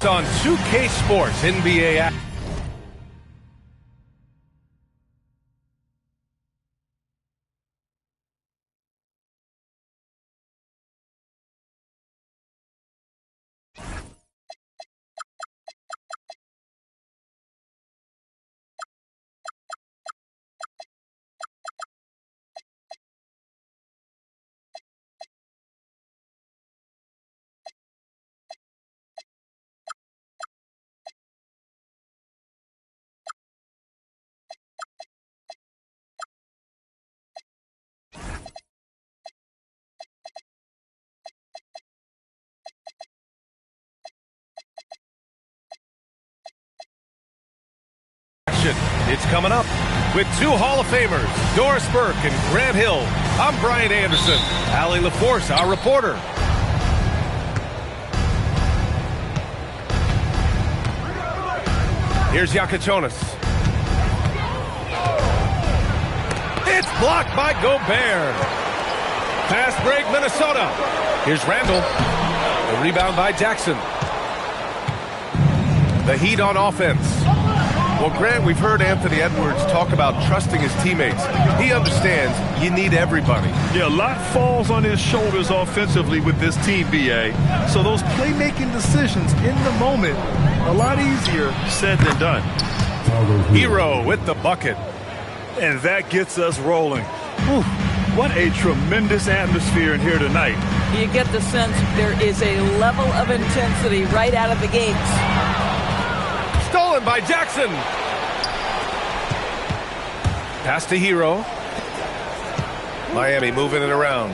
on 2K Sports NBA app. It's coming up with two Hall of Famers, Doris Burke and Grant Hill. I'm Brian Anderson. Allie LaForce, our reporter. Here's Yakatonis. It's blocked by Gobert. Fast break, Minnesota. Here's Randall. The rebound by Jackson. The Heat on offense. Well, Grant, we've heard Anthony Edwards talk about trusting his teammates. He understands you need everybody. Yeah, a lot falls on his shoulders offensively with this team, BA. So those playmaking decisions in the moment, a lot easier said than done. Hero with the bucket. And that gets us rolling. Whew, what a tremendous atmosphere in here tonight. You get the sense there is a level of intensity right out of the gates. Stolen by Jackson. Pass to Hero. Miami moving it around.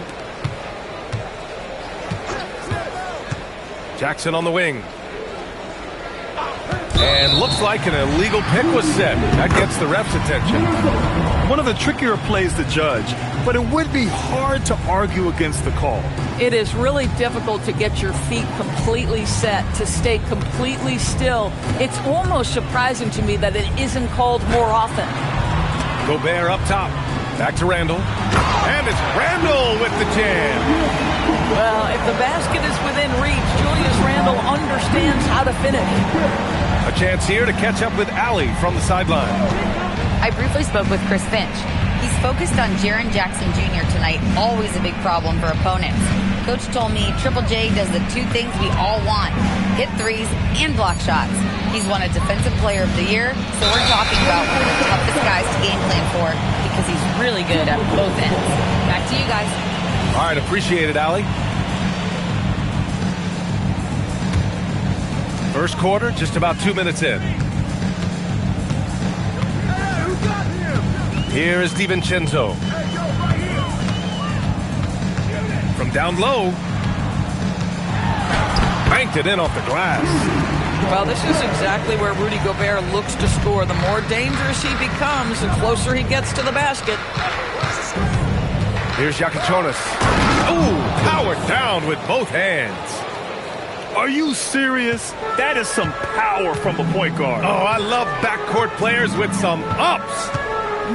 Jackson on the wing. And looks like an illegal pick was set. That gets the ref's attention. One of the trickier plays to judge, but it would be hard to argue against the call. It is really difficult to get your feet completely set, to stay completely still. It's almost surprising to me that it isn't called more often. Gobert up top. Back to Randall. And it's Randall with the jam. Well, if the basket is within reach, Julius Randall understands how to finish. A chance here to catch up with Allie from the sideline. I briefly spoke with Chris Finch. He's focused on Jaren Jackson Jr. tonight, always a big problem for opponents. Coach told me Triple J does the two things we all want, hit threes and block shots. He's won a Defensive Player of the Year, so we're talking about one of the toughest guys to game plan for because he's really good at both ends. Back to you guys. All right, appreciate it, Allie. First quarter, just about 2 minutes in. Here is DiVincenzo. From down low. Banked it in off the glass. Well, this is exactly where Rudy Gobert looks to score. The more dangerous he becomes, the closer he gets to the basket. Here's Yakatonis. Ooh, powered down with both hands. Are you serious? That is some power from a point guard. Oh, I love backcourt players with some ups.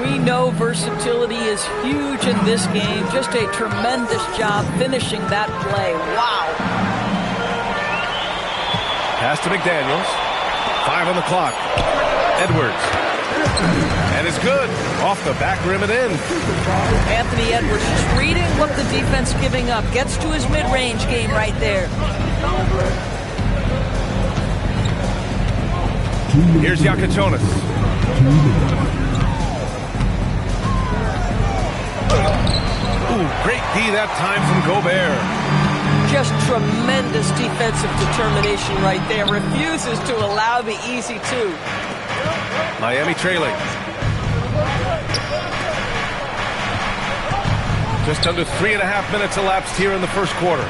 We know versatility is huge in this game. Just a tremendous job finishing that play. Wow. Pass to McDaniels. 5 on the clock. Edwards. And it's good. Off the back rim and in. Anthony Edwards just reading what the defense giving up. Gets to his mid-range game right there. Here's Yakatonis. Ooh, great D that time from Gobert. Just tremendous defensive determination right there. Refuses to allow the easy two. Miami trailing. Just under 3.5 minutes elapsed here in the first quarter.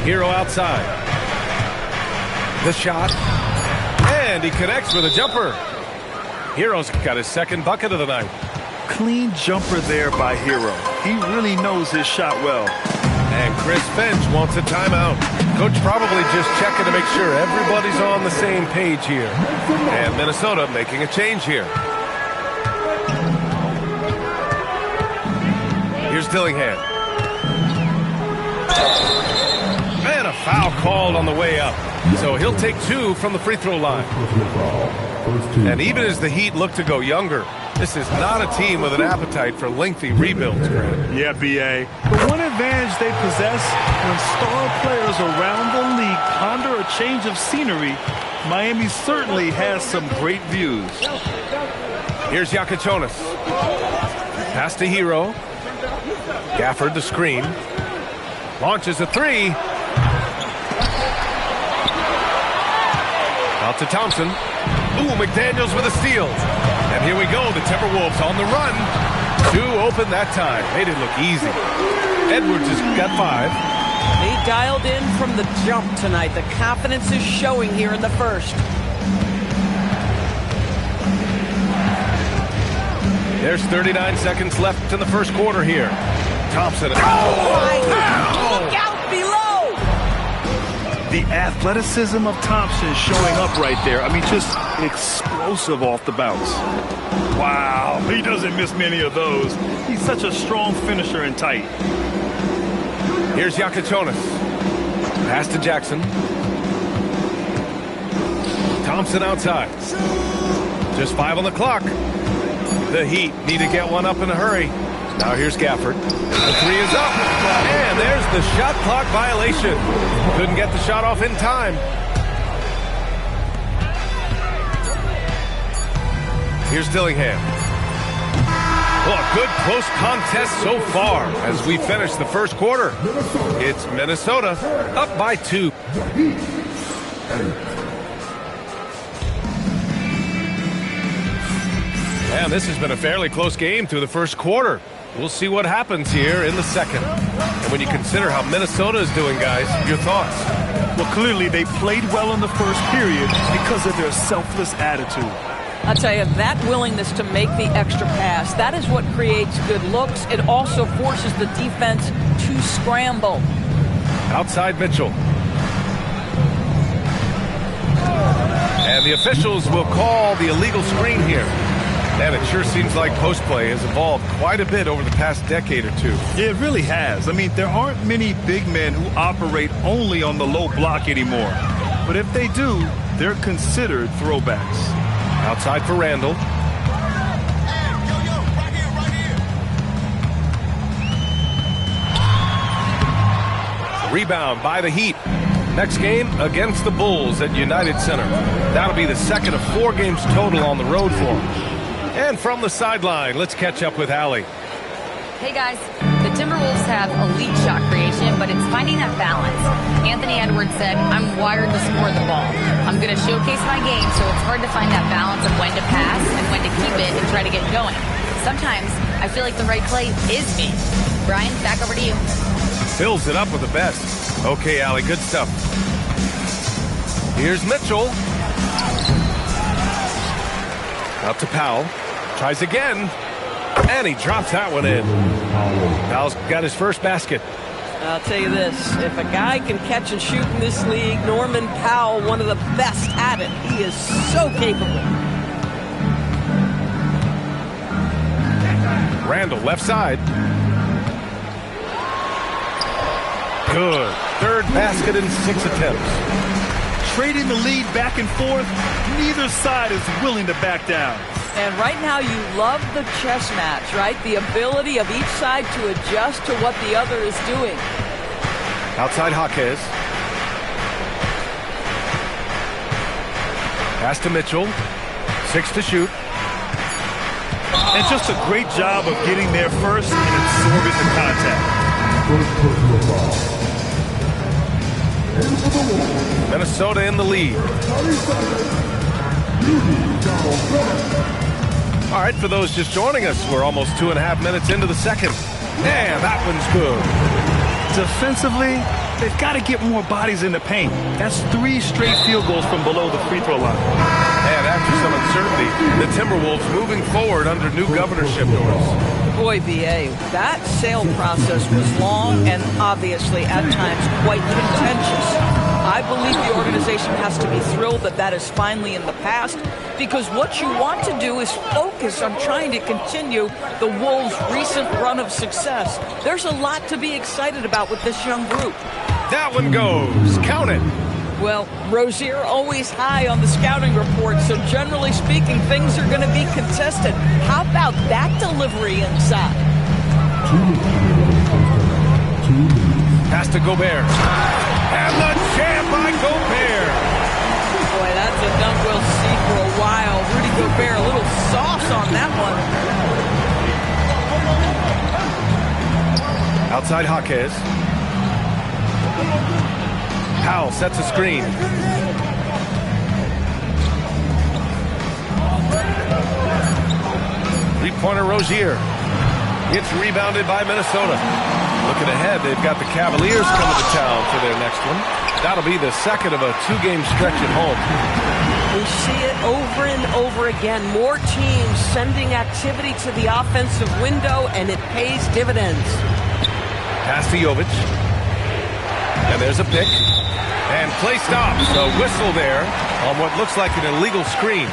Hero outside. The shot. And he connects with a jumper. Hero's got his second bucket of the night. Clean jumper there by Hero. He really knows his shot well. And Chris Finch wants a timeout. Coach probably just checking to make sure everybody's on the same page here. And Minnesota making a change here. Here's Dillingham. foul called on the way up. So he'll take 2 from the free throw line. And even as the Heat look to go younger, this is not a team with an appetite for lengthy rebuilds, Grant. Yeah, B.A. The one advantage they possess when star players around the league ponder a change of scenery, Miami certainly has some great views. Here's Jakučionis. Pass to Hero. Gafford the screen. Launches a 3. Out to Thompson. Ooh, McDaniels with a steal. And here we go, the Timberwolves on the run. 2 open that time. Made it look easy. Edwards has got 5. He dialed in from the jump tonight. The confidence is showing here in the first. There's 39 seconds left in the first quarter here. Thompson. Look out below! The athleticism of Thompson showing up right there. I mean, just explosive off the bounce. Wow, he doesn't miss many of those. He's such a strong finisher and tight. Here's Jakučionis. Pass to Jackson. Thompson outside. Just 5 on the clock. The Heat need to get one up in a hurry. Now here's Gafford. The 3 is up. And there's the shot clock violation. Couldn't get the shot off in time. Here's Dillingham. Well, a good close contest so far as we finish the first quarter. It's Minnesota up by 2. And this has been a fairly close game through the first quarter. We'll see what happens here in the second. And when you consider how Minnesota is doing, guys, your thoughts? Well, clearly they played well in the first period because of their selfless attitude. I'll tell you, that willingness to make the extra pass, that is what creates good looks. It also forces the defense to scramble. Outside Mitchell. And the officials will call the illegal screen here. And it sure seems like post play has evolved quite a bit over the past decade or 2. Yeah, it really has. I mean, there aren't many big men who operate only on the low block anymore. But if they do, they're considered throwbacks. Outside for Randall. Rebound by the Heat. Next game against the Bulls at United Center. That'll be the second of 4 games total on the road for them. And from the sideline, let's catch up with Allie. Hey guys, the Timberwolves have elite shot creation, but it's finding that balance. Anthony Edwards said, I'm wired to score the ball. I'm going to showcase my game, so it's hard to find that balance of when to pass and when to keep it and try to get going. Sometimes I feel like the right play is me. Brian, back over to you. Fills it up with the best. Okay, Allie, good stuff. Here's Mitchell. Out to Powell. Tries again. And he drops that one in. Powell's got his first basket. I'll tell you this, if a guy can catch and shoot in this league, Norman Powell, one of the best at it. He is so capable. Randall, left side. Good. Third basket in 6 attempts. Trading the lead back and forth, neither side is willing to back down. And right now you love the chess match, right? The ability of each side to adjust to what the other is doing. Outside Jaquez. Pass to Mitchell. 6 to shoot. And just a great job of getting there first and absorbing the contact. Minnesota in the lead. All right, for those just joining us, we're almost 2.5 minutes into the second. And that one's good. Defensively, they've got to get more bodies in the paint. That's 3 straight field goals from below the free throw line. And after some uncertainty, the Timberwolves moving forward under new governorship notice. Boy, B.A., that sale process was long and obviously at times quite contentious. I believe the organization has to be thrilled that that is finally in the past, because what you want to do is focus on trying to continue the Wolves' recent run of success. There's a lot to be excited about with this young group. That one goes. Count it. Well, Rozier always high on the scouting report, so generally speaking, things are going to be contested. How about that delivery inside? Pass to Gobert. And the jam by Gobert. Boy, that's a dunk we'll see for a while. Rudy Gobert, a little sauce on that one. Outside Jaquez. Powell sets a screen. Three-pointer Rozier. Gets rebounded by Minnesota. Looking ahead, they've got the Cavaliers coming to town for their next one. That'll be the second of a two-game stretch at home. We see it over and over again. More teams sending activity to the offensive window, and it pays dividends. Pass to Jovic. And there's a pick. And play stops. A whistle there on what looks like an illegal screen.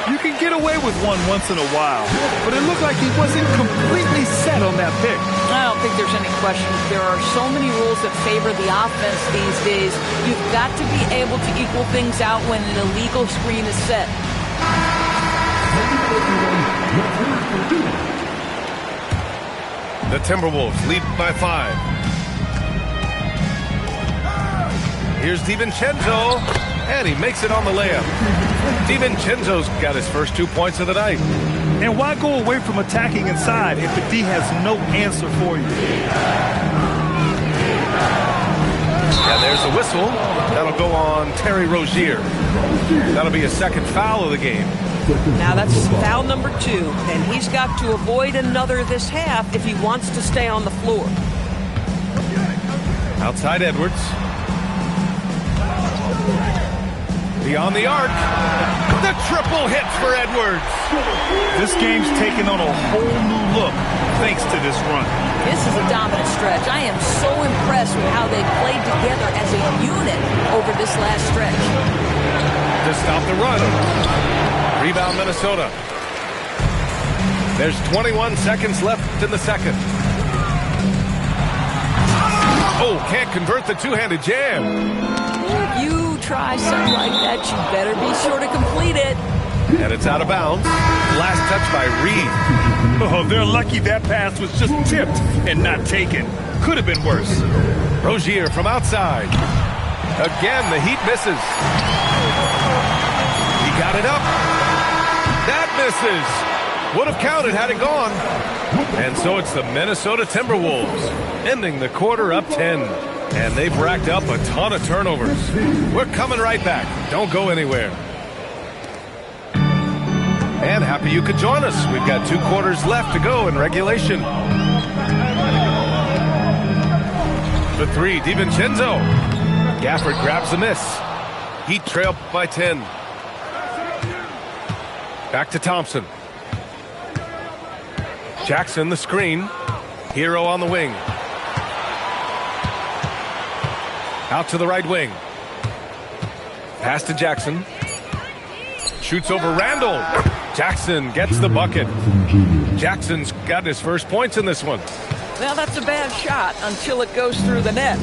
You can get away with one once in a while, but it looked like he wasn't completely set on that pick. I don't think there's any question. There are so many rules that favor the offense these days. You've got to be able to equal things out when an illegal screen is set. The Timberwolves lead by 5. Here's DiVincenzo, and he makes it on the layup. DiVincenzo's got his first 2 points of the night. And why go away from attacking inside if the D has no answer for you? And there's a whistle. That'll go on Terry Rozier. That'll be a second foul of the game. Now that's foul number 2, and he's got to avoid another this half if he wants to stay on the floor. Outside Edwards. Beyond the arc. The triple hit for Edwards. This game's taken on a whole new look thanks to this run. This is a dominant stretch. I am so impressed with how they played together as a unit over this last stretch. To stop the run. Rebound Minnesota. There's 21 seconds left in the second. Oh, can't convert the two-handed jam. If you try something like that, you better be sure to complete it. And it's out of bounds. Last touch by Reed. Oh, they're lucky that pass was just tipped and not taken. Could have been worse. Rozier from outside. Again, the Heat misses. He got it up. That misses. Would have counted had it gone. And so it's the Minnesota Timberwolves ending the quarter up 10. And they've racked up a ton of turnovers. We're coming right back. Don't go anywhere. And happy you could join us. We've got 2 quarters left to go in regulation. The 3, DiVincenzo. Gafford grabs the miss. Heat trail by 10. Back to Thompson. Jackson the screen. Hero on the wing. Out to the right wing. Pass to Jackson. Shoots over Randall. Jackson gets the bucket. Jackson's got his first points in this one. Well, that's a bad shot until it goes through the net.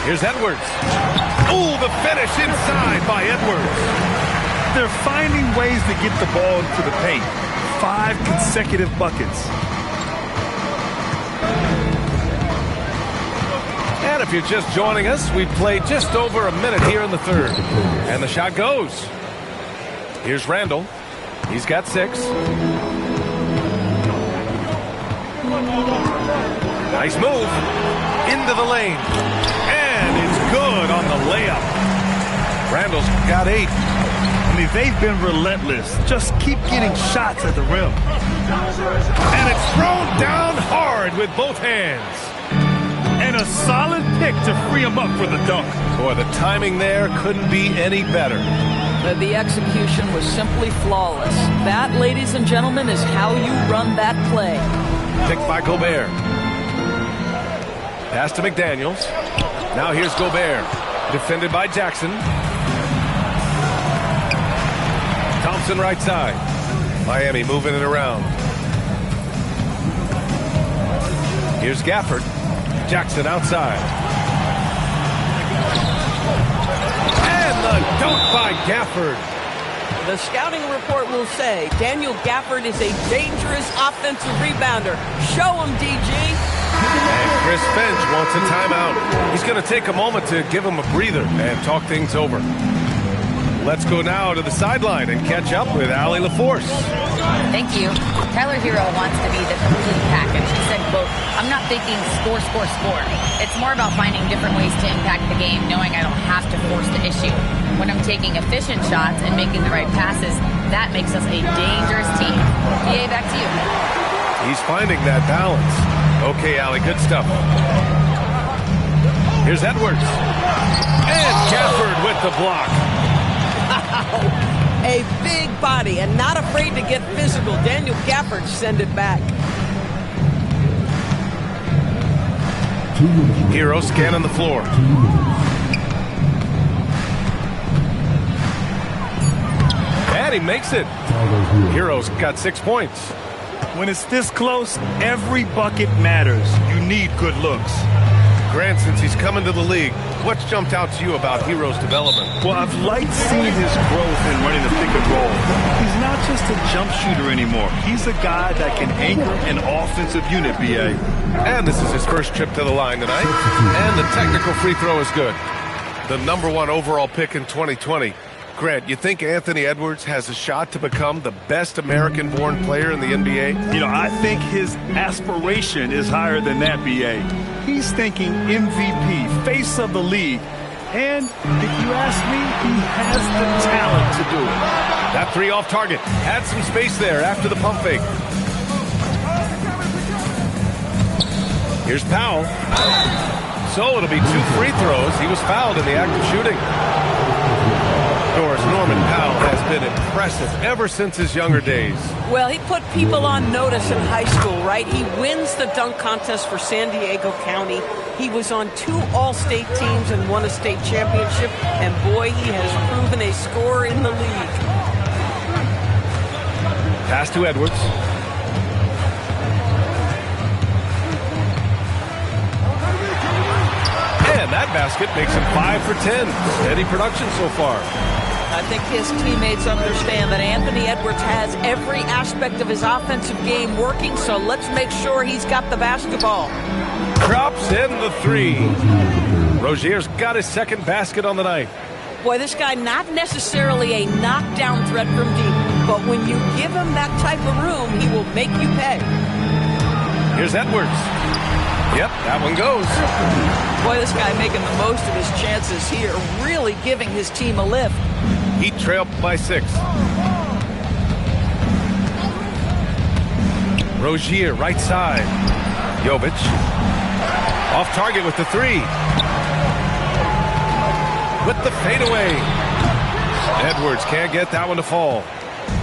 Here's Edwards. Oh, the finish inside by Edwards. They're finding ways to get the ball into the paint. 5 consecutive buckets. And if you're just joining us, we've played just over a minute here in the third. And the shot goes. Here's Randall. He's got 6. Nice move. Into the lane. And it's good on the layup. Randall's got 8. I mean, they've been relentless. Just keep getting shots at the rim. And it's thrown down hard with both hands. And a solid pick to free him up for the dunk. Boy, the timing there couldn't be any better. The execution was simply flawless. That, ladies and gentlemen, is how you run that play. Picked by Gobert. Pass to McDaniels. Now here's Gobert. Defended by Jackson. Thompson right side. Miami moving it around. Here's Gafford. Jackson outside. And the dunk by Gafford. The scouting report will say Daniel Gafford is a dangerous offensive rebounder. Show him, DG. And Chris Finch wants a timeout. He's going to take a moment to give him a breather and talk things over. Let's go now to the sideline and catch up with Allie LaForce. Thank you. Tyler Hero wants to be the complete package. He said, quote, "I'm not thinking score, score, score. It's more about finding different ways to impact the game, knowing I don't have to force the issue. When I'm taking efficient shots and making the right passes, that makes us a dangerous team." BA, back to you. He's finding that balance. Okay, Allie, good stuff. Here's Edwards. And Gafford with the block. A big body and not afraid to get physical. Daniel Gafford send it back. Hero scanning the floor. And he makes it. Hero's got 6 points. When it's this close, every bucket matters. You need good looks. Grant, since he's come into the league, what's jumped out to you about Hero's development? Well, I've liked seeing his growth in running the pick and roll. He's not just a jump shooter anymore. He's a guy that can anchor an offensive unit, BA. And this is his first trip to the line tonight. And the technical free throw is good. The #1 overall pick in 2020. Grant, you think Anthony Edwards has a shot to become the best American-born player in the NBA? You know, I think his aspiration is higher than that, BA. He's thinking MVP, face of the league. And if you ask me, he has the talent to do it. That three off target. Had some space there after the pump fake. Here's Powell. So it'll be 2 free throws. He was fouled in the act of shooting. Doris, Norman Powell has been impressive ever since his younger days. Well, he put people on notice in high school, right? He wins the dunk contest for San Diego County. He was on 2 all-state teams and won a state championship. And boy, he has proven a scorer in the league. Pass to Edwards. And that basket makes him 5 for 10. Steady production so far. I think his teammates understand that Anthony Edwards has every aspect of his offensive game working, so let's make sure he's got the basketball. Drops in the 3. Rozier's got his second basket on the night. Boy, this guy not necessarily a knockdown threat from deep, but when you give him that type of room, he will make you pay. Here's Edwards. Yep, that one goes. Boy, this guy making the most of his chances here, really giving his team a lift. Heat trail by 6. Rozier, right side. Jovic. Off target with the 3. With the fadeaway. Edwards can't get that one to fall.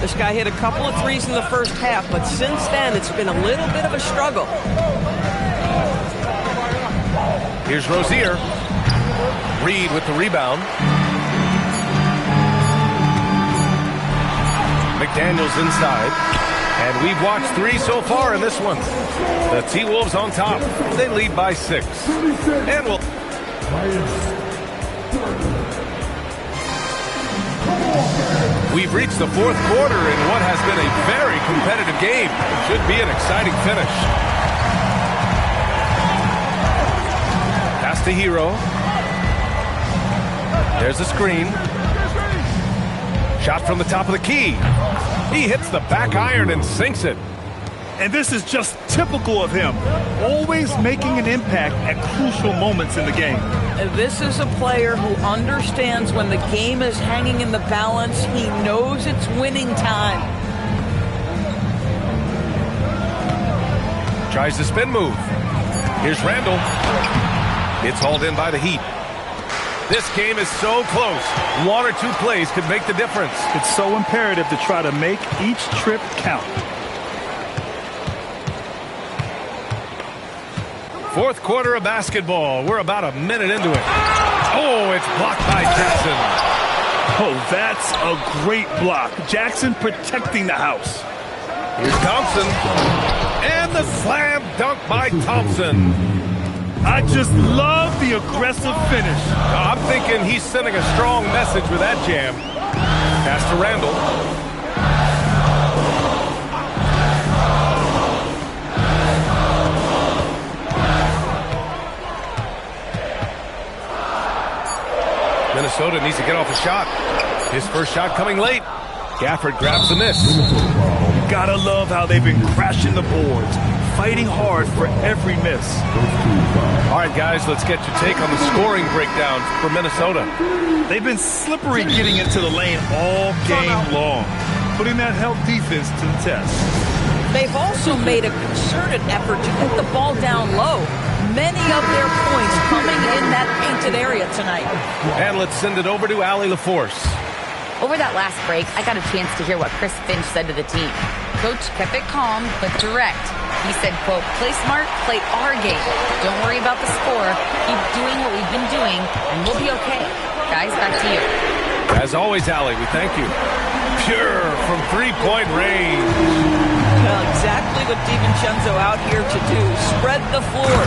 This guy hit a couple of threes in the first half, but since then it's been a little bit of a struggle. Here's Rozier. Reed with the rebound. McDaniels inside. And we've watched 3 so far in this one. The T-Wolves on top. They lead by 6. And we'll... We've reached the 4th quarter in what has been a very competitive game. Should be an exciting finish. Pass to Hero. There's a screen. Shot from the top of the key. He hits the back iron and sinks it. And this is just typical of him. Always making an impact at crucial moments in the game. This is a player who understands when the game is hanging in the balance. He knows it's winning time. Tries the spin move. Here's Randall. It's hauled in by the Heat. This game is so close. 1 or 2 plays could make the difference. It's so imperative to try to make each trip count. 4th quarter of basketball. We're about a minute into it. Oh, it's blocked by Jackson. Oh, that's a great block. Jackson protecting the house. Here's Thompson. And the slam dunk by Thompson. I just love the aggressive finish. I'm thinking he's sending a strong message with that jam. Pass to Randall. Minnesota needs to get off a shot. His first shot coming late. Gafford grabs the miss. You gotta love how they've been crashing the boards, fighting hard for every miss. All right, guys, let's get your take on the scoring breakdown for Minnesota. They've been slippery getting into the lane all game long, putting that help defense to the test. They've also made a concerted effort to get the ball down low. Many of their points coming in that painted area tonight. And let's send it over to Allie LaForce. Over that last break, I got a chance to hear what Chris Finch said to the team. Coach kept it calm but direct. He said, quote, play smart, play our game. Don't worry about the score. Keep doing what we've been doing, and we'll be okay. Guys, back to you. As always, Allie, we thank you. Pure from three-point range. Well, exactly what DiVincenzo out here to do. Spread the floor.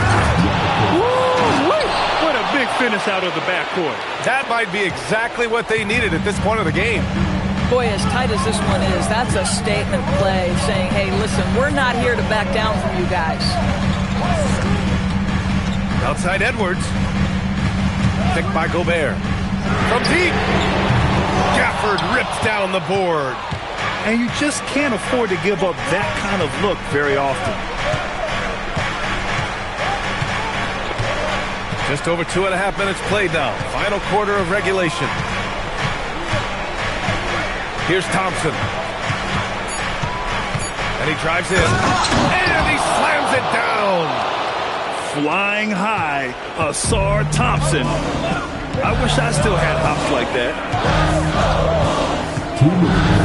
Woo-wee! What a big finish out of the backcourt. That might be exactly what they needed at this point of the game. Boy, as tight as this one is, that's a statement play saying, hey, listen, we're not here to back down from you guys. Outside Edwards. Picked by Gobert. From deep. Gafford rips down the board. And you just can't afford to give up that kind of look very often. Just over 2.5 minutes played now. Final quarter of regulation. Here's Thompson. And he drives in. And he slams it down. Flying high, Ausar Thompson. I wish I still had hops like that.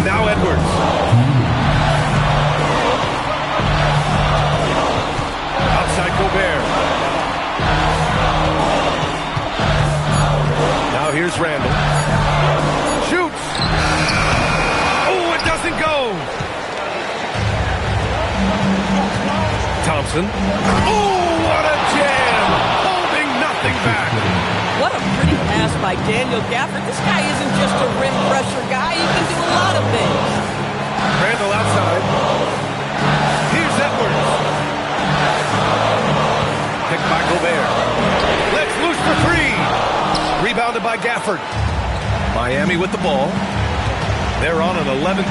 Now Edwards. Outside Gobert. Now here's Randall. Shoots. Oh, it doesn't go. Thompson. Oh, what a jam. Holding nothing back. What a pretty pass by Daniel Gafford. This guy isn't just a rim pressure guy. He can do a lot of things. Randall outside. Here's Edwards. Picked by Gobert. Let's loose for three. Rebounded by Gafford. Miami with the ball. They're on an 11-3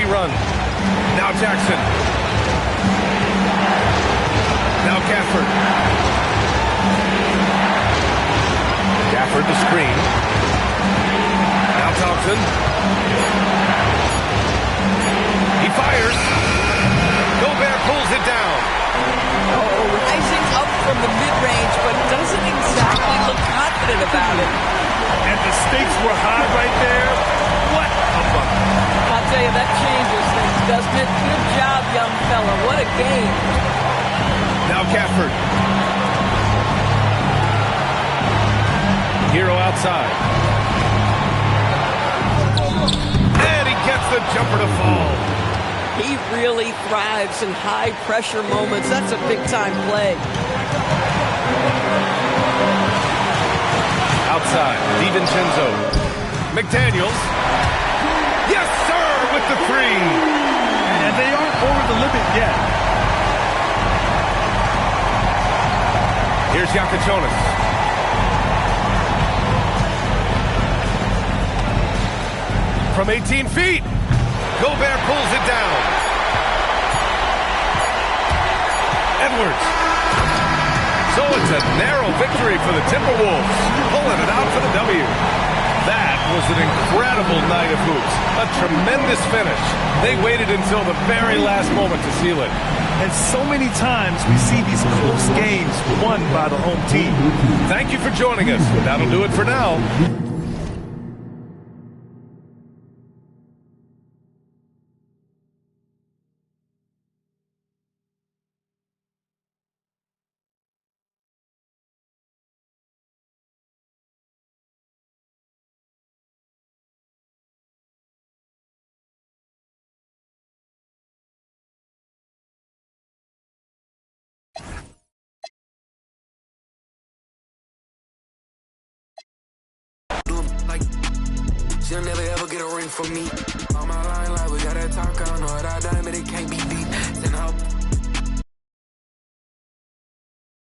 run. Now Jackson. Now Gafford. Gafford the screen. Now Thompson. He fires. Gobert pulls it down. Oh, rising up from the mid-range, but doesn't exactly look confident about it. And the stakes were high right there. What a bucket. I'll tell you, that changes things, doesn't it? Good job, young fella. What a game. Now Gafford. Hero outside. And he gets the jumper to fall. He really thrives in high-pressure moments. That's a big-time play. Outside, DiVincenzo. McDaniels. Yes, sir, with the three. And they aren't over the limit yet. Here's Jakubonis. From 18 feet. Gobert pulls it down. Edwards. So it's a narrow victory for the Timberwolves, pulling it out for the W. That was an incredible night of hoops. A tremendous finish. They waited until the very last moment to seal it. And so many times we see these close games won by the home team. Thank you for joining us. That'll do it for now. she'll never ever get a ring from me. On my line, like we gotta talk, I don't know what I done, but it can't be deep. Send her